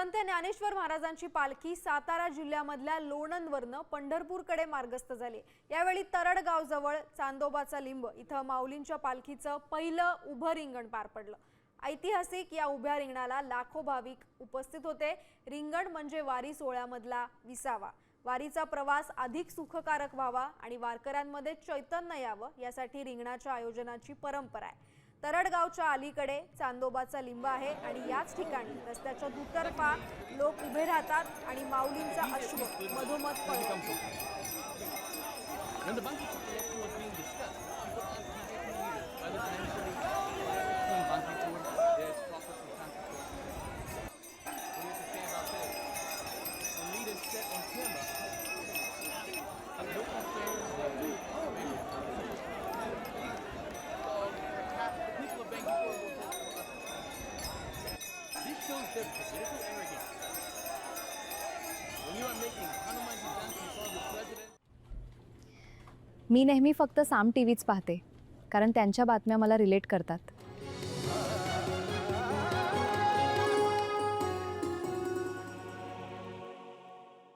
संत ज्ञानेश्वर महाराजांची पालखी सातारा जिल्ह्यामधल्या लोणंदवरनं पंढरपूरकडे मार्गस्थ झाली। यावेळी तरडगाव जवळ चांदोबाचा लिंब इथं माऊलींच्या पालखीचं पहिलं उभं रिंगण पार पडलं। ऐतिहासिक या उभ्या रिंगणाला लाखो भाविक उपस्थित होते। रिंगण म्हणजे वारी सोहळ्यामधला विसावा। वारीचा प्रवास अधिक सुखकारक व्हावा आणि वारकऱ्यांमध्ये चैतन्य यावं यासाठी रिंगणाच्या आयोजनाची परंपरा आहे। तरडगावच्या अलीकडे चांदोबाचा लिंब आहे आणि याच ठिकाणी रस्त्याच्या दुतर्फा लोक उभे राहतात आणि माऊलींचा अश्व मधोमध पळतो। मी नेहमी फक्त साम टीव्हीच पाहते, कारण त्यांच्या बातम्या मला रिलेट करतात।